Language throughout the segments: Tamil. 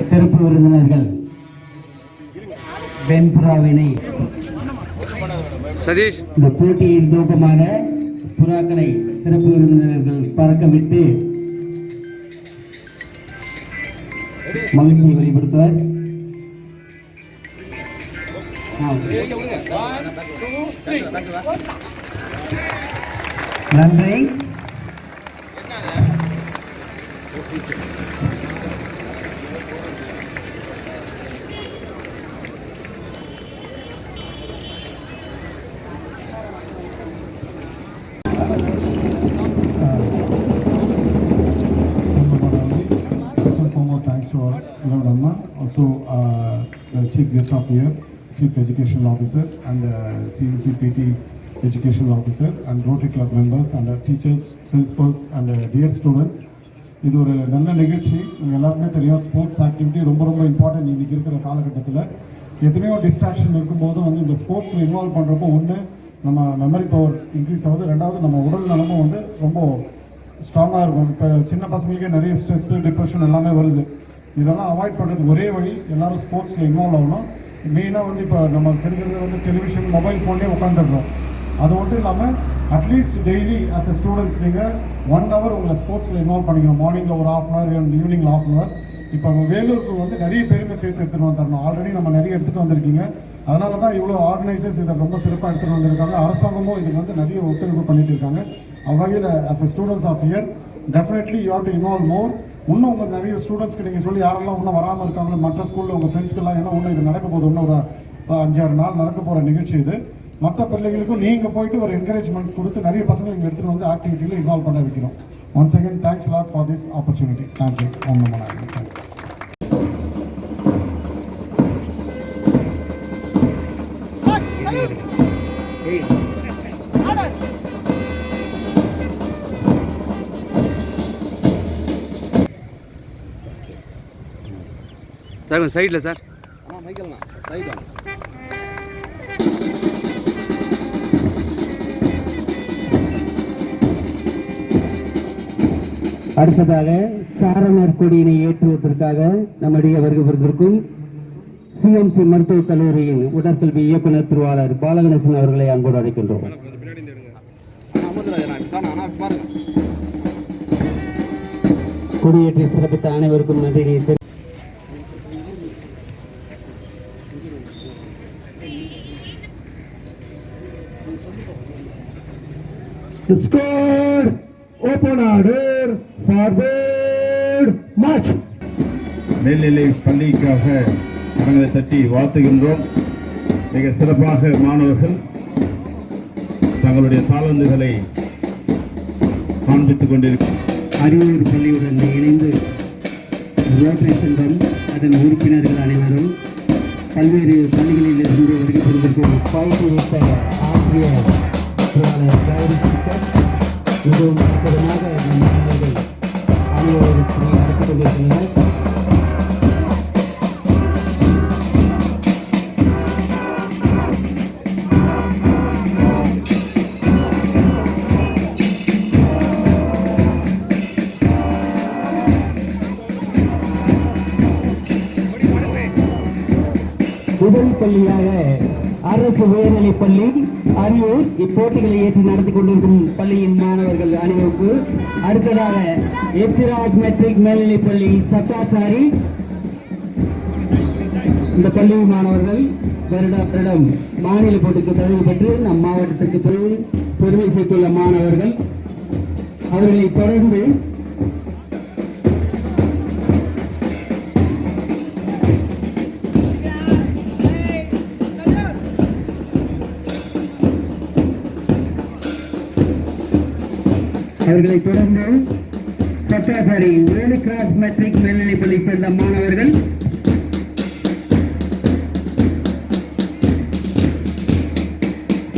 சிறப்பு விருந்தினர்கள் வெண்புறாவினை சதீஷ் இந்த போட்டியின் நோக்கமாக புறாக்களை சிறப்பு விருந்தினர்கள் பறக்க விட்டு மகிழ்ச்சியை வெளிப்படுத்துவார். நன்றி. Thanks to Lord Amma, also the Chief Guest of the Year, Chief Educational Officer and CMCPT Educational Officer and Rotary Club members and teachers, principals and dear students. இது ஒரு நல்ல நிகழ்ச்சி. எல்லாருமே தெரியும் ஸ்போர்ட்ஸ் ஆக்டிவிட்டி ரொம்ப ரொம்ப இம்பார்ட்டன்ட். இன்றைக்கி இருக்கிற காலகட்டத்தில் எத்தனையோ டிஸ்ட்ராக்ஷன் இருக்கும்போதும் வந்து இந்த ஸ்போர்ட்ஸில் இன்வால்வ் பண்ணுறப்போ ஒன்று நம்ம மெமரி பவர் இன்க்ரீஸ் ஆகுது, ரெண்டாவது நம்ம உடல் நலமும் வந்து ரொம்ப ஸ்ட்ராங்காக இருக்கும். இப்போ சின்ன பசங்களுக்கே நிறைய ஸ்ட்ரெஸ்ஸு டிப்ரெஷன் எல்லாமே வருது. இதெல்லாம் அவாய்ட் பண்ணுறது ஒரே வழி எல்லோரும் ஸ்போர்ட்ஸில் இன்வால்வ் ஆகணும். மெயினாக வந்து இப்போ நம்ம கிடைக்கிறது வந்து டெலிவிஷன் மொபைல் ஃபோன்லேயே உட்காந்துடுறோம். அது மட்டும் இல்லாமல் at least daily as a students நீங்கள் 1 hour உங்களை ஸ்போர்ட்ஸில் இன்வால்வ் பண்ணிக்கணும். மார்னிங்கில் ஒரு ½ hour, ஈவினிங்கில் ½ hour. இப்போ வேலூருக்கு வந்து நிறைய பேருமே சேர்த்து எடுத்துகிட்டு வந்துடணும். ஆல்ரெடி நம்ம நிறைய எடுத்துகிட்டு வந்திருக்கீங்க. அதனால தான் இவ்வளோ ஆர்கனைசர்ஸ் இதை ரொம்ப சிறப்பாக எடுத்துகிட்டு வந்திருக்காங்க. அரசாங்கமும் இதுக்கு வந்து நிறைய ஒத்துழைப்பு பண்ணிட்டு இருக்காங்க. அவ்வகையில் as a students of year definitely you have to involve more. இன்னும் உங்கள் நிறைய ஸ்டூடெண்ட்ஸ்க்கு நீங்கள் சொல்லி யாரெல்லாம் இன்னும் வராமல் இருக்காங்களோ மற்ற ஸ்கூலில் உங்கள் ஃப்ரெண்ட்ஸ்க்கெல்லாம் ஏன்னா இன்னும் இது நடக்க போகுது. இன்னும் ஒரு 5-6 நாள் நடக்க போகிற நிகழ்ச்சி இது. மற்ற பிள்ளைகளுக்கும் நீங்கள் போயிட்டு ஒரு என்கரேஜ்மெண்ட் கொடுத்து நிறைய பசங்க இங்கே எடுத்துகிட்டு வந்து ஆக்டிவிட்டியில் இன்வால்வ் பண்ண வைக்கிறோம். Once again thanks lot for this opportunity. Thank you. ஓம் நமோ நாராயணாய. சார் கொஞ்சம் சைடில் சார். மைக்கேல்ண்ணா சைடு. அடுத்ததாக சாரணர் கொடியினை ஏற்றுவதற்காக நம்முடைய வருகை புரிந்திருக்கும் சிஎம்சி மருத்துவக் கல்லூரியின் உடற்கல்வி இயக்குனர் திருவாளர் பாலகணேசன் அவர்களை அன்போடு அழைக்கின்றோம். கொடியேற்றி சிறப்பித்த அனைவருக்கும் நன்றி. The score, open order, forward, march. மேல்நிலை பள்ளிக்காக கரங்களை தட்டி வாழ்த்துகின்றோம். மிக சிறப்பாக மாணவர்கள் தங்களுடைய தாளந்துகளை காண்பித்துக் கொண்டிருக்கும். அரியூர் பள்ளியுடன் இணைந்து ரோட்டரி சங்கம் அதன் உறுப்பினர்கள் அனைவரும் பல்வேறு பள்ளிகளில் இருந்து வருகை புரிந்திருக்கும் பயிற்சியளித்த ஆசிரியர் மிகவும் அற்புதமாக நம் மாணவர்கள் அனைவருக்கு நடத்தி கொண்டிருக்கின்றனர். முதல் பள்ளியாக அரசு உயர்நிலைப் பள்ளி அரியூர் இப்போட்டிகளை ஏற்றி நடத்தி கொண்டிருக்கும் பள்ளியின் மாணவர்கள் அணிவகுப்பு. அடுத்ததாக எப்திராஜ் மெட்ரிக் மேல்நிலைப் பள்ளி சத்தாச்சாரி. இந்த பள்ளி மாணவர்கள் வருடம் மாநில போட்டிக்கு தகுதி பெற்று நம் மாவட்டத்திற்கு பெருமை சேர்த்துள்ள மாணவர்கள். அவர்களை தொடர்ந்து சத்தாச்சாரி வேலு கிராஸ் மெட்ரிக் மேல்நிலைப் பள்ளி சேர்ந்த மாணவர்கள்.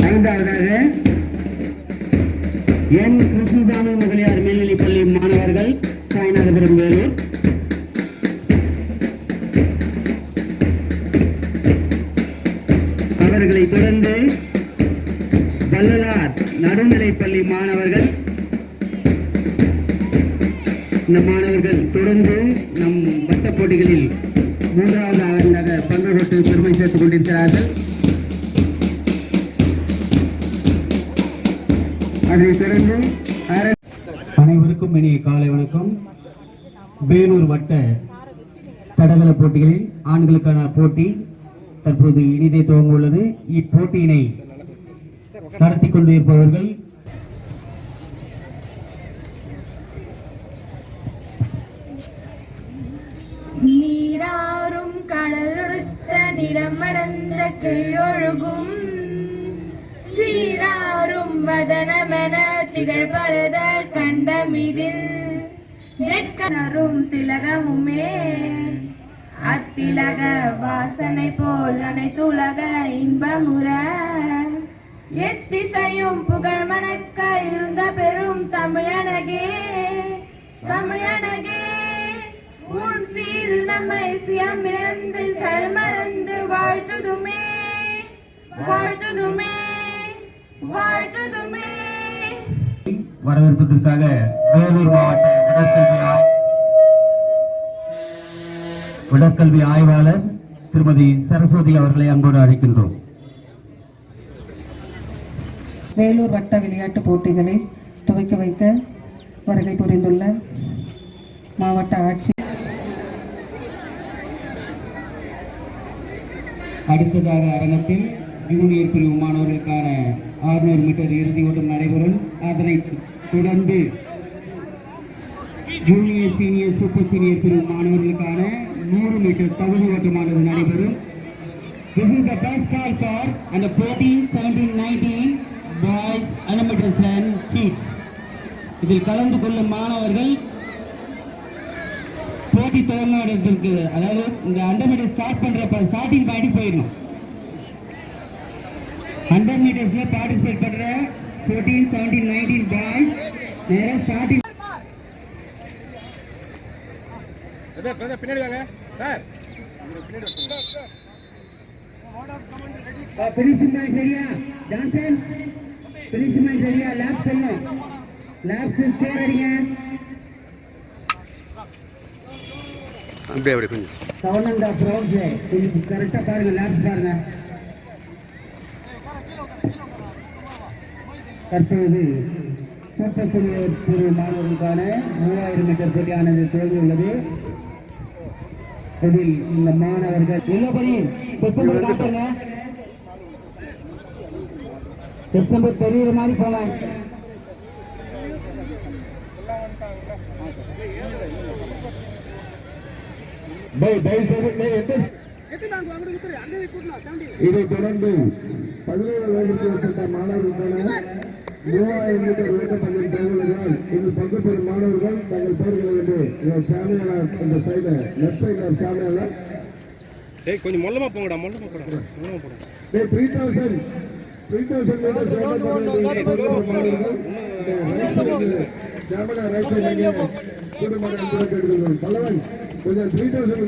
ஐந்தாவதாக என் கிருஷ்ணசாமி முதலியார் மேல்நிலைப் பள்ளி மாணவர்கள் சாய்நாதபுரம் வேலூர். அவர்களை தொடர்ந்து வள்ளலார் நடுநிலைப்பள்ளி மாணவர்கள். இந்த மாணவர்கள் தொடர்ந்து நம் வட்டப் போட்டிகளில் 3வது ஆண்டாக பங்கு கொண்டு பெருமை சேர்த்துக் கொண்டிருக்கிறார்கள். அதைத் தொடர்ந்து அனைவருக்கும் இனிய காலை வணக்கம். வேலூர் வட்ட தடகள போட்டிகளில் ஆண்களுக்கான போட்டி தற்போது இனிதே துவங்க உள்ளது. இப்போட்டியினை நடத்தி கொண்டிருப்பவர்கள் நீராறும் கடலொடுத்த நிறமடந்த கிழொழுகும் சீராறும் வதனமென திகழ் பரத கண்டமிதில் நெற்கனரும் திலகமுமே அத்திலக வாசனை போல் அனைத்துலக இன்பமுற எத்திசையும் புகழ் மணக்க இருந்த பெரும் தமிழனகே தமிழனகே உன் சீர் நம்மை சியமிழந்து செல்மறந்து வாழ்த்துதுமே வாழ்த்துதுமே வாழ்த்துதுமே. வரவேற்பதற்காக வேலூர் மாவட்ட உடற்கல்வி ஆய்வாளர் திருமதி சரஸ்வதி அவர்களை அன்போடு அழைக்கின்றோம். வேலூர் வட்ட விளையாட்டுப் போட்டிகளை துவக்கி வைக்க வருகை புரிந்துள்ள மாவட்ட ஆட்சியர். அடுத்ததாக அரங்கத்தில் ஜூனியர் பிரிவு மாணவர்களுக்கான 600 மீட்டர் இறுதி ஓட்டம் நடைபெறும். அதனைத் தொடர்ந்து ஜூனியர் சீனியர் சூப்பர் சீனியர் பிரிவு மாணவர்களுக்கான 100 மீட்டர் தகுதி ஓட்டமானது நடைபெறும். This is the best call for under 14, 17, 19 boys 100 meters run heats. இதில் கலந்து கொள்ளும் மாணவர்கள் போட்டி தொடங்குவதற்கு, அதாவது இந்த 100 மீட்டர் ஸ்டார்ட் பண்றப்ப ஸ்டார்டிங் பாயிண்ட் போயிடணும். 100 மீட்டர்ஸ்ல பார்ட்டிசிபேட் பண்ற 14, 17, 19 பாய்ஸ் நேரா ஸ்டார்டிங். பின்னாடி வாங்க சார். finishing line சரியா ஜான்சன்? finishing line சரியா? லேப் செல்லும். லேப்ஸ் ஸ்கோர் அடிங்க. அப்படியே அப்படியே கொஞ்சம் 7.5 ரவுண்ட்ஸ் கொஞ்சம் கரெக்டா பாருங்க. லேப்ஸ் பாருங்க. தற்போது சூப்பர் சீனியர் பிரிவு மாணவர்களுக்கான 3000 மீட்டர் போட்டியானது துவங்கியுள்ளது. இதில் இந்த மாணவர்கள் எல்லோபடி செஸ் நம்பர் காட்டுங்க. செஸ் நம்பர் தெரியுற மாதிரி போங்க. இதைத் தொடர்ந்து 17 வயதுக்கு உட்பட்ட மாணவர்களுக்கான 3000 மீட்டர் ஓட்டப்பந்தயம் துவங்குவதால் இதில் பங்கு பெறும் மாணவர்கள் தங்கள் பெயர்களை வந்து சாமியாளர் இந்த சைடு லெஃப்ட் சைடு சாமியாளர் கொஞ்சம் மொல்லமா போங்கடா. மொல்லமா போடா. 3000 மீட்டர்ஸ் ஓட்டப்பந்தயம் ஜாமனா ரைட் சைடு குடும்பங்கள் பல்லவன் கொஞ்சம் 3000